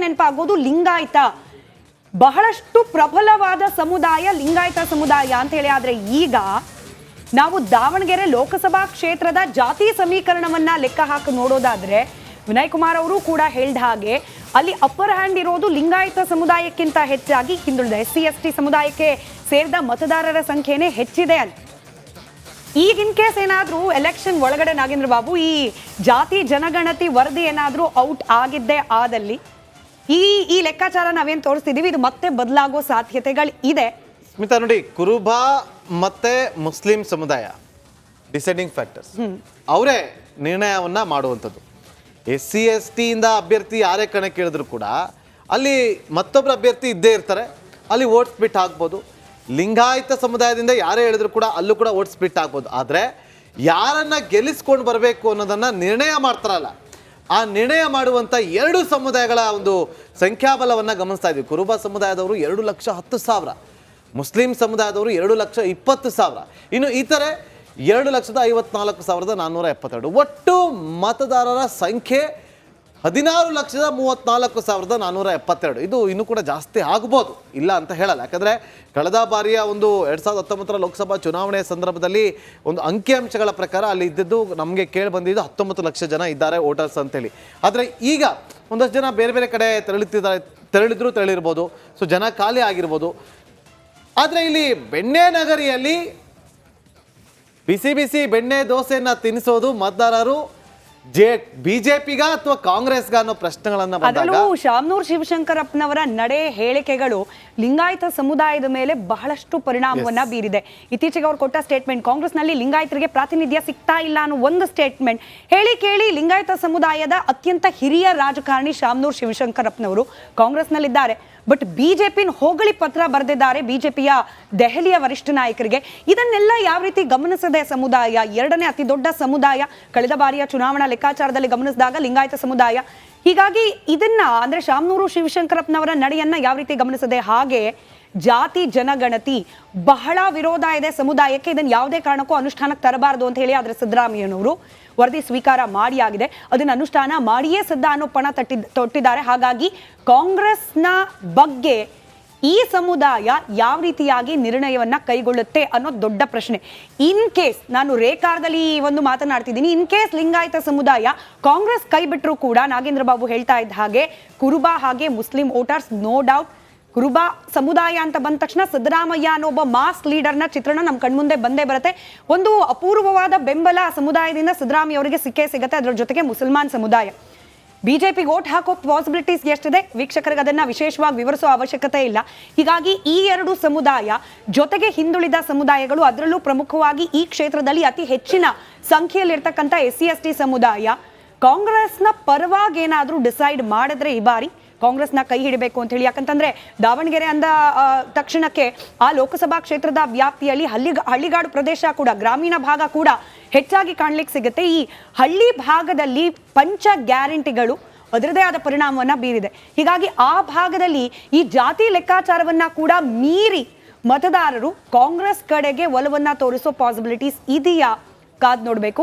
ನೆನಪಾಗೋದು ಲಿಂಗಾಯತ. ಬಹಳಷ್ಟು ಪ್ರಬಲವಾದ ಸಮುದಾಯ ಲಿಂಗಾಯತ ಸಮುದಾಯ ಅಂತ ಹೇಳಿ. ಆದ್ರೆ ಈಗ ನಾವು ದಾವಣಗೆರೆ ಲೋಕಸಭಾ ಕ್ಷೇತ್ರದ ಜಾತಿ ಸಮೀಕರಣವನ್ನ ಲೆಕ್ಕ ಹಾಕಿ ನೋಡೋದಾದ್ರೆ ವಿನಯ್ ಕುಮಾರ್ ಅವರು ಕೂಡ ಹೇಳಿದ ಹಾಗೆ ಅಲ್ಲಿ ಅಪ್ಪರ್ ಹ್ಯಾಂಡ್ ಇರೋದು ಲಿಂಗಾಯತ ಸಮುದಾಯಕ್ಕಿಂತ ಹೆಚ್ಚಾಗಿ ಹಿಂದುಳಿದ SC/ST ಸಮುದಾಯಕ್ಕೆ ಸೇರಿದ ಮತದಾರರ ಸಂಖ್ಯೆನೇ ಹೆಚ್ಚಿದೆ ಅಂತ. ಈಗ ಇನ್ ಕೇಸ್ ಏನಾದ್ರೂ ಎಲೆಕ್ಷನ್ ಒಳಗಡೆ ನಾಗೇಂದ್ರ ಬಾಬು ಈ ಜಾತಿ ಜನಗಣತಿ ವರದಿ ಏನಾದ್ರೂ ಔಟ್ ಆಗಿದ್ದೇ ಆದಲ್ಲಿ ಈ ಲೆಕ್ಕಾಚಾರ ನಾವೇನ್ ತೋರಿಸ್ತಿದೀವಿ ಇದು ಮತ್ತೆ ಬದಲಾಗೋ ಸಾಧ್ಯತೆಗಳು ಇದೆ. ಸ್ಮಿತಾ ನೋಡಿ, ಕುರುಬ ಮತ್ತೆ ಮುಸ್ಲಿಂ ಸಮುದಾಯ ಡಿಸೈಡಿಂಗ್ ಫ್ಯಾಕ್ಟರ್ಸ್, ಅವರೇ ನಿರ್ಣಯವನ್ನ ಮಾಡುವಂಥದ್ದು. SC/ST ಇಂದ ಅಭ್ಯರ್ಥಿ ಯಾರೇ ಕಣಕ್ಕೆ ಇಳಿದ್ರು ಕೂಡ ಅಲ್ಲಿ ಮತ್ತೊಬ್ಬರು ಅಭ್ಯರ್ಥಿ ಇದ್ದೇ ಇರ್ತಾರೆ, ಅಲ್ಲಿ ವೋಟ್ ಸ್ಪ್ಲಿಟ್ ಆಗ್ಬೋದು. ಲಿಂಗಾಯತ ಸಮುದಾಯದಿಂದ ಯಾರೇ ಹೇಳಿದ್ರು ಕೂಡ ಅಲ್ಲೂ ಕೂಡ ವೋಟ್ ಸ್ಪ್ಲಿಟ್ ಆಗ್ಬೋದು. ಆದರೆ ಯಾರನ್ನ ಗೆಲ್ಲಿಸ್ಕೊಂಡು ಬರಬೇಕು ಅನ್ನೋದನ್ನ ನಿರ್ಣಯ ಮಾಡ್ತಾರಲ್ಲ, ಆ ನಿರ್ಣಯ ಮಾಡುವಂಥ ಎರಡು ಸಮುದಾಯಗಳ ಒಂದು ಸಂಖ್ಯಾಬಲವನ್ನು ಗಮನಿಸ್ತಾ ಇದ್ವಿ. ಕುರುಬ ಸಮುದಾಯದವರು 2,10,000, ಮುಸ್ಲಿಂ ಸಮುದಾಯದವರು 2,20,000, ಇನ್ನು ಇತರೆ 2,54,472. ಒಟ್ಟು ಮತದಾರರ ಸಂಖ್ಯೆ 16,34,472. ಇದು ಇನ್ನೂ ಕೂಡ ಜಾಸ್ತಿ ಆಗ್ಬೋದು, ಇಲ್ಲ ಅಂತ ಹೇಳಲ್ಲ. ಯಾಕಂದರೆ ಕಳೆದ ಬಾರಿಯ ಒಂದು 2019 ಲೋಕಸಭಾ ಚುನಾವಣೆಯ ಸಂದರ್ಭದಲ್ಲಿ ಒಂದು ಅಂಕಿಅಂಶಗಳ ಪ್ರಕಾರ ಅಲ್ಲಿ ಇದ್ದದ್ದು ನಮಗೆ ಕೇಳಿ ಬಂದಿದ್ದು 19 ಲಕ್ಷ ಜನ ಇದ್ದಾರೆ ವೋಟರ್ಸ್ ಅಂತೇಳಿ. ಆದರೆ ಈಗ ಒಂದಷ್ಟು ಜನ ಬೇರೆ ಬೇರೆ ಕಡೆ ತೆರಳಿರ್ಬೋದು, ಸೊ ಜನ ಖಾಲಿ ಆಗಿರ್ಬೋದು. ಆದರೆ ಇಲ್ಲಿ ಬೆಣ್ಣೆ ನಗರಿಯಲ್ಲಿ ಬಿಸಿ ಬಿಸಿ ಬೆಣ್ಣೆ ದೋಸೆಯನ್ನು ತಿನ್ನಿಸೋದು ಮತದಾರರು ಬಿಜೆಪಿಗ ಅಥವಾ ಕಾಂಗ್ರೆಸ್ಗ ಅನ್ನೋ ಪ್ರಶ್ನೆಗಳನ್ನ ಅದರಲ್ಲೂ ಶಾಮನೂರು ಶಿವಶಂಕರಪ್ಪನವರ ನಡೆ ಹೇಳಿಕೆಗಳು ಲಿಂಗಾಯತ ಸಮುದಾಯದ ಮೇಲೆ ಬಹಳಷ್ಟು ಪರಿಣಾಮವನ್ನ ಬೀರಿದೆ. ಇತ್ತೀಚೆಗೆ ಅವ್ರು ಕೊಟ್ಟ ಸ್ಟೇಟ್ಮೆಂಟ್, ಕಾಂಗ್ರೆಸ್ನಲ್ಲಿ ಲಿಂಗಾಯತರಿಗೆ ಪ್ರಾತಿನಿಧ್ಯ ಸಿಗ್ತಾ ಇಲ್ಲ ಅನ್ನೋ ಒಂದು ಸ್ಟೇಟ್ಮೆಂಟ್ ಹೇಳಿ ಕೇಳಿ ಲಿಂಗಾಯತ ಸಮುದಾಯದ ಅತ್ಯಂತ ಹಿರಿಯ ರಾಜಕಾರಣಿ ಶಾಮನೂರು ಶಿವಶಂಕರಪ್ಪನವರು ಕಾಂಗ್ರೆಸ್ನಲ್ಲಿದ್ದಾರೆ. ಬಟ್ ಬಿಜೆಪಿನ ಹೋಗಳಿ ಪತ್ರ ಬರೆದಿದ್ದಾರೆ ಬಿಜೆಪಿಯ ದೆಹಲಿಯ ವರಿಷ್ಠ ನಾಯಕರಿಗೆ. ಇದನ್ನೆಲ್ಲ ಯಾವ ರೀತಿ ಗಮನಿಸದೆ ಸಮುದಾಯ, ಎರಡನೇ ಅತಿ ದೊಡ್ಡ ಸಮುದಾಯ ಕಳೆದ ಬಾರಿಯ ಚುನಾವಣಾ ಲೆಕ್ಕಾಚಾರದಲ್ಲಿ ಗಮನಿಸಿದಾಗ ಲಿಂಗಾಯತ ಸಮುದಾಯ. ಹೀಗಾಗಿ ಇದನ್ನ ಅಂದ್ರೆ ಶಾಮನೂರು ಶಿವಶಂಕರಪ್ಪನವರ ನಡೆಯನ್ನ ಯಾವ ರೀತಿ ಗಮನಿಸದೆ, ಹಾಗೆ ಜಾತಿ ಜನಗಣತಿ ಬಹಳ ವಿರೋಧ ಇದೆ ಸಮುದಾಯಕ್ಕೆ, ಇದನ್ನು ಯಾವುದೇ ಕಾರಣಕ್ಕೂ ಅನುಷ್ಠಾನಕ್ಕೆ ತರಬಾರದು ಅಂತ ಹೇಳಿ ಆದ್ರೆ ಸಿದ್ದರಾಮಯ್ಯನವರು ವರದಿ ಸ್ವೀಕಾರ ಮಾಡಿ ಆಗಿದೆ, ಅದನ್ನು ಅನುಷ್ಠಾನ ಮಾಡಿಯೇ ಸದ್ದ ಅನ್ನೋ ಪಣ ತೊಟ್ಟಿದ್ದಾರೆ. ಹಾಗಾಗಿ ಕಾಂಗ್ರೆಸ್ನ ಬಗ್ಗೆ ಈ ಸಮುದಾಯ ಯಾವ ರೀತಿಯಾಗಿ ನಿರ್ಣಯವನ್ನ ಕೈಗೊಳ್ಳುತ್ತೆ ಅನ್ನೋ ದೊಡ್ಡ ಪ್ರಶ್ನೆ. ಇನ್ ಕೇಸ್ ನಾನು ರೇಖಾರ್ದಲ್ಲಿ ಒಂದು ಮಾತನಾಡ್ತಿದ್ದೀನಿ, ಇನ್ ಕೇಸ್ ಲಿಂಗಾಯತ ಸಮುದಾಯ ಕಾಂಗ್ರೆಸ್ ಕೈ ಬಿಟ್ಟರು ಕೂಡ ನಾಗೇಂದ್ರ ಬಾಬು ಹೇಳ್ತಾ ಇದ್ದ ಹಾಗೆ ಕುರುಬ ಹಾಗೆ ಮುಸ್ಲಿಂ ವೋಟರ್ಸ್ ನೋ ಡೌಟ್ ಕುರುಬ ಸಮುದಾಯ ಅಂತ ಬಂದ ತಕ್ಷಣ ಸಿದ್ದರಾಮಯ್ಯ ಅನ್ನೋ ಒಬ್ಬ ಮಾಸ್ ಲೀಡರ್ನ ಚಿತ್ರಣ ನಮ್ಮ ಕಣ್ಮುಂದೆ ಬಂದೇ ಬರುತ್ತೆ. ಒಂದು ಅಪೂರ್ವವಾದ ಬೆಂಬಲ ಸಮುದಾಯದಿಂದ ಸಿದ್ದರಾಮಯ್ಯ ಅವರಿಗೆ ಸಿಕ್ಕೇ ಸಿಗುತ್ತೆ. ಅದರ ಜೊತೆಗೆ ಮುಸಲ್ಮಾನ್ ಸಮುದಾಯ ಬಿಜೆಪಿಗೆ ವೋಟ್ ಹಾಕೋ ಪಾಸಿಬಿಲಿಟೀಸ್ ಎಷ್ಟಿದೆ ವೀಕ್ಷಕರಿಗೆ ಅದನ್ನ ವಿಶೇಷವಾಗಿ ವಿವರಿಸೋ ಅವಶ್ಯಕತೆ ಇಲ್ಲ. ಹೀಗಾಗಿ ಈ ಎರಡು ಸಮುದಾಯ ಜೊತೆಗೆ ಹಿಂದುಳಿದ ಸಮುದಾಯಗಳು, ಅದರಲ್ಲೂ ಪ್ರಮುಖವಾಗಿ ಈ ಕ್ಷೇತ್ರದಲ್ಲಿ ಅತಿ ಹೆಚ್ಚಿನ ಸಂಖ್ಯೆಯಲ್ಲಿರ್ತಕ್ಕಂಥ SC/ST ಸಮುದಾಯ ಕಾಂಗ್ರೆಸ್ನ ಪರವಾಗಿ ಏನಾದರೂ ಡಿಸೈಡ್ ಮಾಡಿದ್ರೆ ಈ ಬಾರಿ ಕಾಂಗ್ರೆಸ್ನ ಕೈ ಹಿಡಬೇಕು ಅಂತ ಹೇಳಿ. ಯಾಕಂತಂದ್ರೆ ದಾವಣಗೆರೆ ಅಂದ ತಕ್ಷಣಕ್ಕೆ ಆ ಲೋಕಸಭಾ ಕ್ಷೇತ್ರದ ವ್ಯಾಪ್ತಿಯಲ್ಲಿ ಹಳ್ಳಿಗಾಡು ಪ್ರದೇಶ ಕೂಡ, ಗ್ರಾಮೀಣ ಭಾಗ ಕೂಡ ಹೆಚ್ಚಾಗಿ ಕಾಣ್ಲಿಕ್ಕೆ ಸಿಗುತ್ತೆ. ಈ ಹಳ್ಳಿ ಭಾಗದಲ್ಲಿ ಪಂಚ ಗ್ಯಾರಂಟಿಗಳು ಅದರದೇ ಆದ ಪರಿಣಾಮವನ್ನ ಬೀರಿದೆ. ಹೀಗಾಗಿ ಆ ಭಾಗದಲ್ಲಿ ಈ ಜಾತಿ ಲೆಕ್ಕಾಚಾರವನ್ನ ಕೂಡ ಮೀರಿ ಮತದಾರರು ಕಾಂಗ್ರೆಸ್ ಕಡೆಗೆ ಒಲವನ್ನ ತೋರಿಸೋ ಪಾಸಿಬಿಲಿಟೀಸ್ ಇದೆಯಾ ಕಾದ್ ನೋಡ್ಬೇಕು.